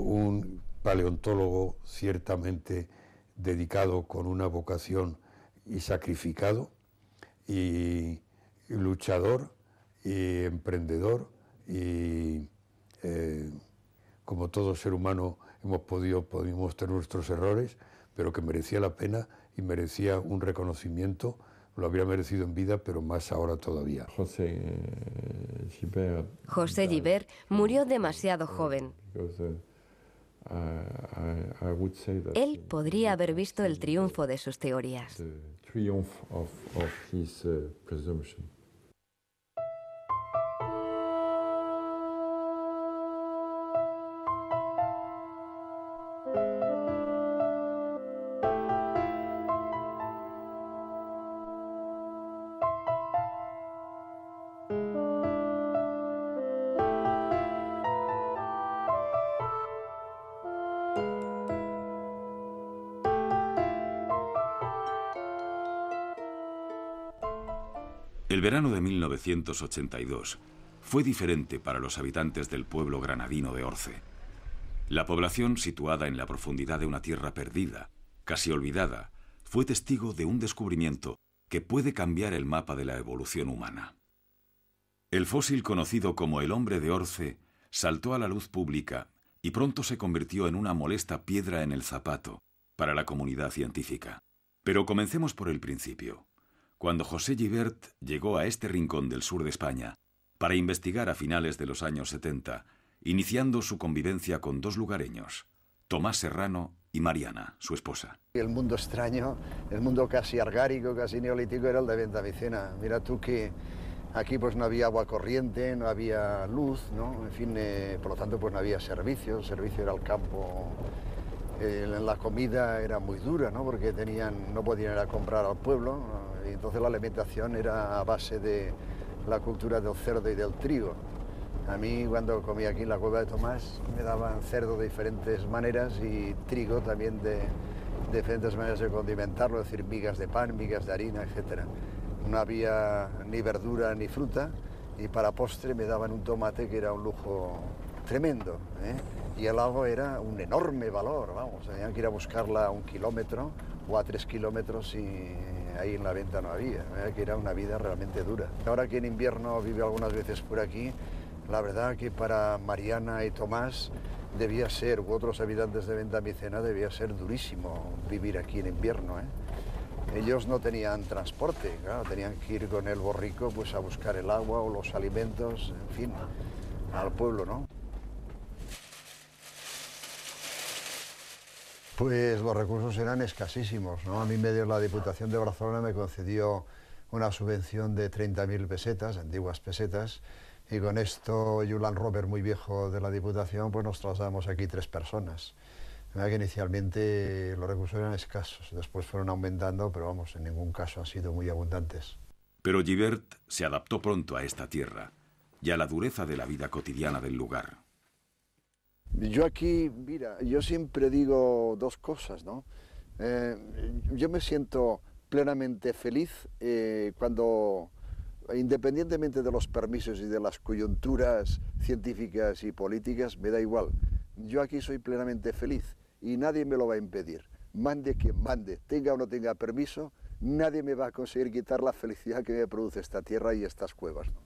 un paleontólogo ciertamente dedicado, con una vocación y sacrificado, y luchador, y emprendedor, y como todo ser humano podemos tener nuestros errores, pero que merecía la pena y merecía un reconocimiento. Lo habría merecido en vida, pero más ahora todavía. José Gibert murió demasiado joven. Él podría haber visto el triunfo de sus teorías. El verano de 1982 fue diferente para los habitantes del pueblo granadino de Orce. La población, situada en la profundidad de una tierra perdida, casi olvidada, fue testigo de un descubrimiento que puede cambiar el mapa de la evolución humana. El fósil conocido como el hombre de Orce saltó a la luz pública y pronto se convirtió en una molesta piedra en el zapato para la comunidad científica. Pero comencemos por el principio. Cuando José Gibert llegó a este rincón del sur de España para investigar a finales de los años 70, iniciando su convivencia con dos lugareños, Tomás Serrano y Mariana, su esposa. El mundo extraño, el mundo casi argárico, casi neolítico, era el de Ventamicena. Mira tú que aquí pues no había agua corriente, no había luz, ¿no? En fin, por lo tanto pues no había servicio, el servicio era el campo. La comida era muy dura, ¿no? Porque no podían ir a comprar al pueblo, ¿no? Y entonces la alimentación era a base de la cultura del cerdo y del trigo. A mí cuando comía aquí en la cueva de Tomás me daban cerdo de diferentes maneras y trigo también de diferentes maneras de condimentarlo, es decir, migas de pan, migas de harina, etc. No había ni verdura ni fruta y para postre me daban un tomate que era un lujo tremendo, ¿eh? Y el agua era un enorme valor, vamos, tenían que ir a buscarla a 1 kilómetro o a 3 kilómetros y ahí en la venta no había, que era una vida realmente dura. Ahora que en invierno vive algunas veces por aquí, la verdad que para Mariana y Tomás debía ser, u otros habitantes de Ventamicena, debía ser durísimo vivir aquí en invierno, ¿eh? Ellos no tenían transporte, claro, tenían que ir con el borrico pues a buscar el agua o los alimentos, en fin, al pueblo, ¿no? Pues los recursos eran escasísimos, ¿no? A mí la Diputación de Barcelona me concedió una subvención de 30.000 pesetas, antiguas pesetas, y con esto y un Land Rover muy viejo de la Diputación, pues nos trasladamos aquí 3 personas. La verdad que inicialmente los recursos eran escasos, después fueron aumentando, pero vamos, en ningún caso han sido muy abundantes. Pero Gibert se adaptó pronto a esta tierra y a la dureza de la vida cotidiana del lugar. Yo aquí, mira, yo siempre digo 2 cosas, ¿no? Yo me siento plenamente feliz cuando, independientemente de los permisos y de las coyunturas científicas y políticas, me da igual. Yo aquí soy plenamente feliz y nadie me lo va a impedir. Mande quien mande, tenga o no tenga permiso, nadie me va a conseguir quitar la felicidad que me produce esta tierra y estas cuevas, ¿no?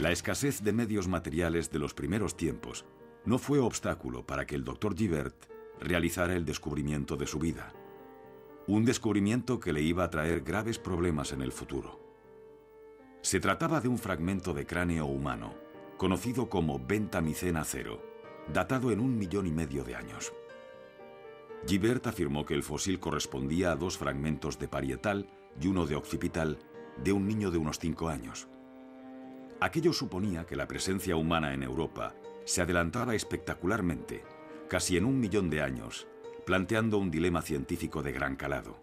La escasez de medios materiales de los primeros tiempos no fue obstáculo para que el Dr. Gibert realizara el descubrimiento de su vida. Un descubrimiento que le iba a traer graves problemas en el futuro. Se trataba de un fragmento de cráneo humano, conocido como Ventamicena cero, datado en 1,5 millones de años. Gibert afirmó que el fósil correspondía a 2 fragmentos de parietal y uno de occipital de un niño de unos 5 años. Aquello suponía que la presencia humana en Europa se adelantaba espectacularmente, casi en 1 millón de años, planteando un dilema científico de gran calado.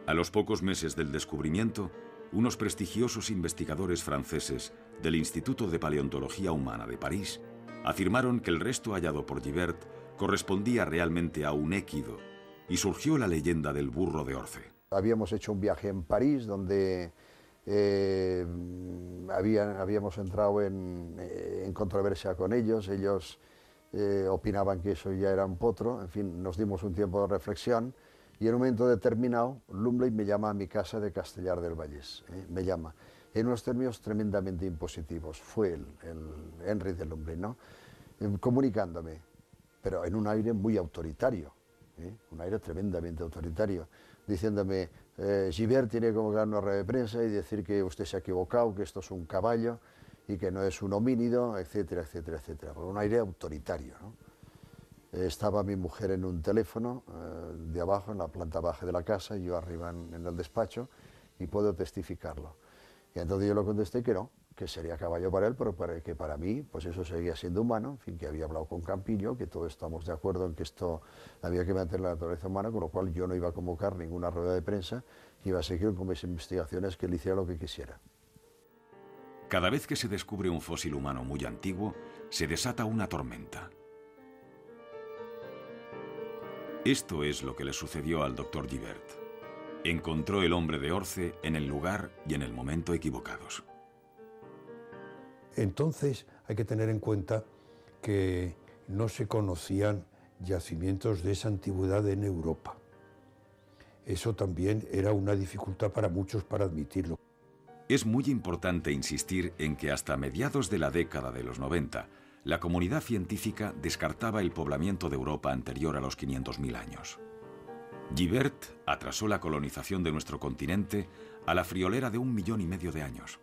A los pocos meses del descubrimiento, unos prestigiosos investigadores franceses del Instituto de Paleontología Humana de París afirmaron que el resto hallado por Gibert correspondía realmente a un équido y surgió la leyenda del burro de Orce. Habíamos hecho un viaje en París donde habíamos entrado en controversia con ellos. Ellos opinaban que eso ya era un potro. En fin, nos dimos un tiempo de reflexión y en un momento determinado Lumley me llama a mi casa de Castellar del Vallès. Me llama en unos términos tremendamente impositivos. Fue el Henry de Lumley, ¿no? Comunicándome, pero en un aire muy autoritario, un aire tremendamente autoritario, diciéndome, Gibert tiene que convocar una rueda de prensa y decir que usted se ha equivocado, que esto es un caballo y que no es un homínido, etcétera, etcétera, etcétera. Por un aire autoritario, ¿no? Estaba mi mujer en un teléfono de abajo, en la planta baja de la casa, y yo arriba en el despacho, y puedo testificarlo. Y entonces yo le contesté que no, que sería caballo para él, pero que para mí, pues eso seguía siendo humano, en fin, que había hablado con Campillo, que todos estamos de acuerdo en que esto había que mantener la naturaleza humana, con lo cual yo no iba a convocar ninguna rueda de prensa, iba a seguir con mis investigaciones, que él hiciera lo que quisiera. Cada vez que se descubre un fósil humano muy antiguo, se desata una tormenta. Esto es lo que le sucedió al Dr. Gibert. Encontró el hombre de Orce en el lugar y en el momento equivocados. Entonces hay que tener en cuenta que no se conocían yacimientos de esa antigüedad en Europa. Eso también era una dificultad para muchos para admitirlo. Es muy importante insistir en que hasta mediados de la década de los 90, la comunidad científica descartaba el poblamiento de Europa anterior a los 500.000 años. Gibert atrasó la colonización de nuestro continente a la friolera de 1,5 millones de años.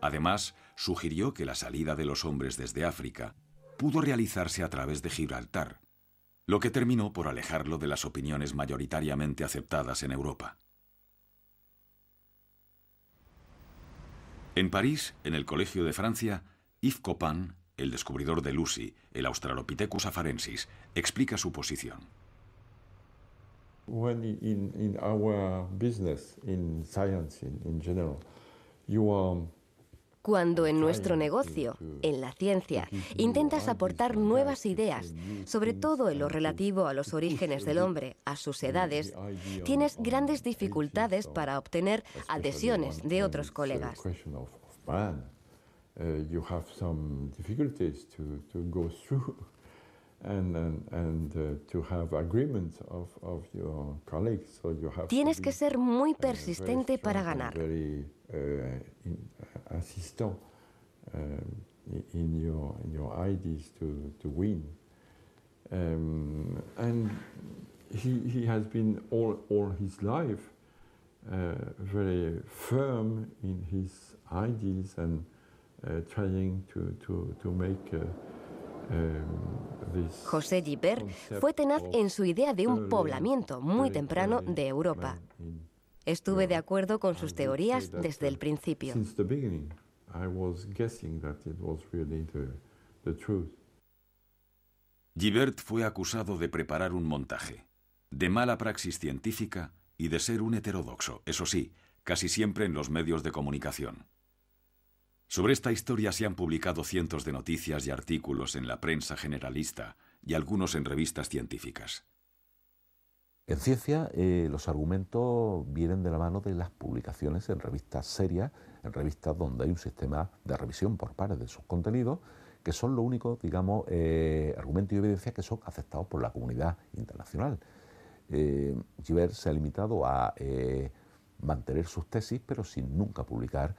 Además, sugirió que la salida de los hombres desde África pudo realizarse a través de Gibraltar, lo que terminó por alejarlo de las opiniones mayoritariamente aceptadas en Europa. En París, en el Colegio de Francia, Yves Coppin, el descubridor de Lucy, el Australopithecus afarensis, explica su posición. When in our business, in science in general, you are Cuando en nuestro negocio, en la ciencia, intentas aportar nuevas ideas, sobre todo en lo relativo a los orígenes del hombre, a sus edades, tienes grandes dificultades para obtener adhesiones de otros colegas. Tienes que ser muy persistente para ganar. Assistant in your ideas to win, and he has been all his life very firm in his ideas and trying to make this. José Gibert fue tenaz en su idea de un poblamiento muy temprano de Europa. Estuve de acuerdo con sus teorías desde el principio. Gibert fue acusado de preparar un montaje, de mala praxis científica y de ser un heterodoxo, eso sí, casi siempre en los medios de comunicación. Sobre esta historia se han publicado cientos de noticias y artículos en la prensa generalista y algunos en revistas científicas. En ciencia, los argumentos vienen de la mano de las publicaciones en revistas serias, en revistas donde hay un sistema de revisión por pares de sus contenidos, que son los únicos, digamos, argumentos y evidencias que son aceptados por la comunidad internacional. Gibert se ha limitado a mantener sus tesis, pero sin nunca publicar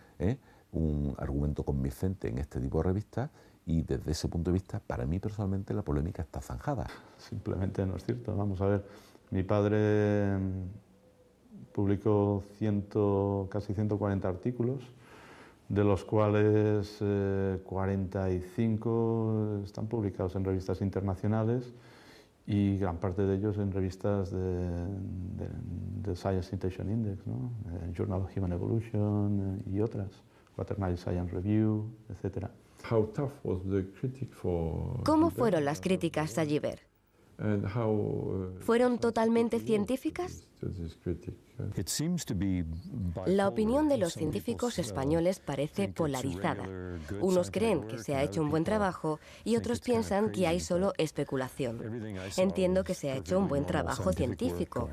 un argumento convincente en este tipo de revistas, y desde ese punto de vista, para mí personalmente, la polémica está zanjada. Simplemente no es cierto. Vamos a ver. Mi padre publicó casi 140 artículos, de los cuales 45 están publicados en revistas internacionales y gran parte de ellos en revistas de Science Citation Index, ¿no? Journal of Human Evolution y otras, Quaternary Science Review, etc. ¿Cómo fueron las críticas a Gibert? ¿Fueron totalmente científicas? La opinión de los científicos españoles parece polarizada. Unos creen que se ha hecho un buen trabajo y otros piensan que hay solo especulación. Entiendo que se ha hecho un buen trabajo científico.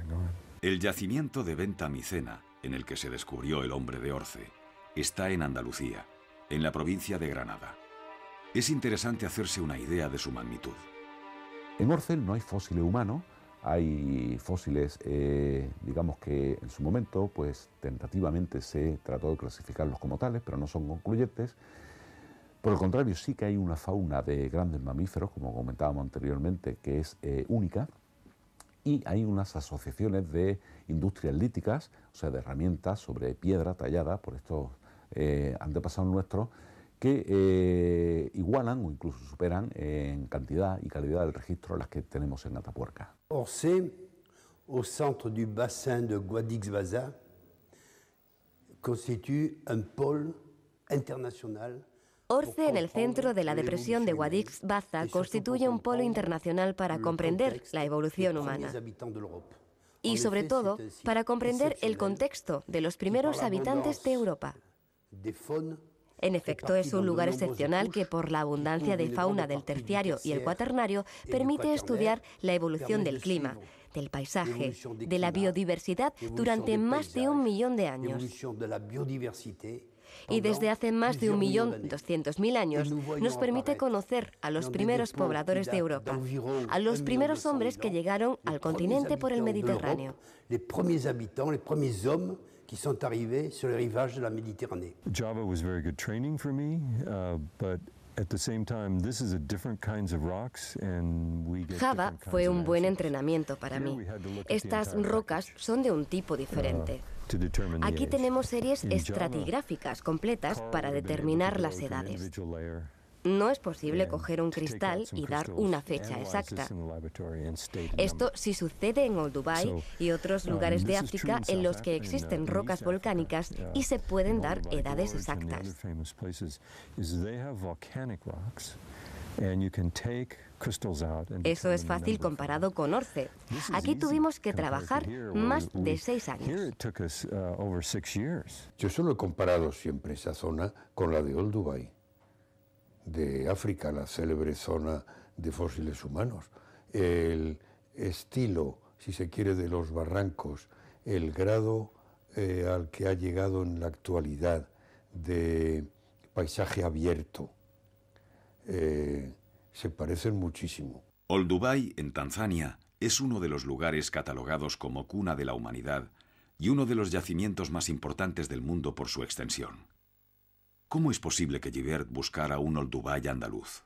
El yacimiento de Venta Micena, en el que se descubrió el hombre de Orce, está en Andalucía, en la provincia de Granada. Es interesante hacerse una idea de su magnitud. En Orce no hay fósiles humanos, hay fósiles, digamos que en su momento, pues tentativamente se trató de clasificarlos como tales, pero no son concluyentes. Por el contrario, sí que hay una fauna de grandes mamíferos, como comentábamos anteriormente, que es única, y hay unas asociaciones de industrias líticas, o sea, de herramientas sobre piedra tallada por estos antepasados nuestros, que igualan o incluso superan en cantidad y calidad del registro las que tenemos en Atapuerca. Orce, au centre du bassin de Guadix-Baza, constitue un pôle international. Orce, en el centro de la depresión de Guadix-Baza, constituye un polo internacional para comprender la evolución humana. Y sobre todo, para comprender el contexto de los primeros habitantes de Europa. En efecto, es un lugar excepcional que, por la abundancia de fauna del Terciario y el Cuaternario, permite estudiar la evolución del clima, del paisaje, de la biodiversidad durante más de 1 millón de años. Y desde hace más de 1.200.000 años nos permite conocer a los primeros pobladores de Europa, a los primeros hombres que llegaron al continente por el Mediterráneo. Qui sont arrivés sur les rivages de la Méditerranée. Java was very good training for me, but at the same time, this is a different kinds of rocks, and we get Java fue un buen entrenamiento para mí. Estas rocas son de un tipo diferente. Aquí tenemos series estratigráficas completas para determinar las edades. No es posible coger un cristal y dar una fecha exacta. Esto sí sucede en Olduvai y otros lugares de África en los que existen rocas volcánicas y se pueden dar edades exactas. Eso es fácil comparado con Orce. Aquí tuvimos que trabajar más de 6 años. Yo solo he comparado siempre esa zona con la de Olduvai, de África, la célebre zona de fósiles humanos. El estilo, si se quiere, de los barrancos, el grado al que ha llegado en la actualidad de paisaje abierto, se parecen muchísimo. Olduvai, en Tanzania, es uno de los lugares catalogados como cuna de la humanidad y uno de los yacimientos más importantes del mundo por su extensión. ¿Cómo es posible que Gibert buscara un Olduvai andaluz?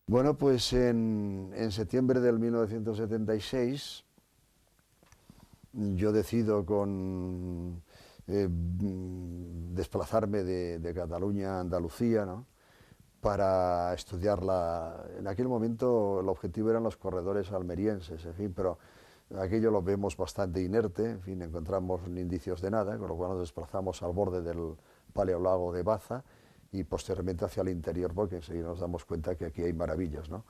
Bueno, pues en septiembre del 1976 yo decido desplazarme de Cataluña a Andalucía, ¿no?, para estudiarla. En aquel momento el objetivo eran los corredores almerienses, en fin, pero aquello lo vemos bastante inerte, en fin, encontramos indicios de nada, con lo cual nos desplazamos al borde del paleolago de Baza y posteriormente hacia el interior, porque enseguida nos damos cuenta que aquí hay maravillas, ¿no?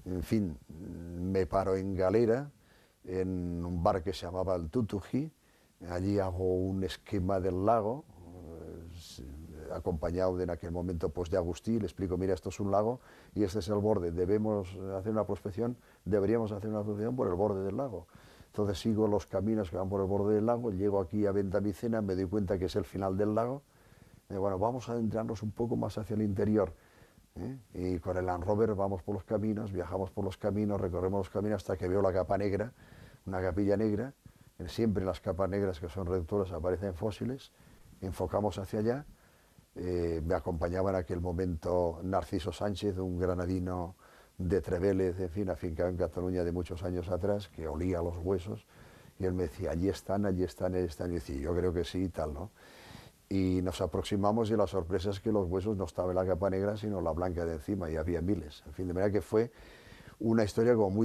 En fin, me paro en Galera, en un bar que se llamaba el Tutuji, allí hago un esquema del lago, acompañado en aquel momento pues, de Agustí, le explico, mira, esto es un lago y este es el borde, debemos hacer una prospección, deberíamos hacer una prospección por el borde del lago. Entonces sigo los caminos que van por el borde del lago, llego aquí a Venta Micena, me doy cuenta que es el final del lago. Bueno, vamos a adentrarnos un poco más hacia el interior. Y con el Land Rover vamos por los caminos, viajamos por los caminos, recorremos los caminos hasta que veo la capa negra, una capilla negra. Siempre en las capas negras que son reductoras aparecen fósiles. Enfocamos hacia allá. Me acompañaba en aquel momento Narciso Sánchez, un granadino de Trevélez, en fin, afincado en Cataluña de muchos años atrás, que olía los huesos. Y él me decía, allí están, allí están, allí están. Y yo decía, yo creo que sí y tal, ¿no? Y nos aproximamos y la sorpresa es que los huesos no estaban en la capa negra, sino la blanca de encima, y había miles. En fin, de manera que fue una historia como muy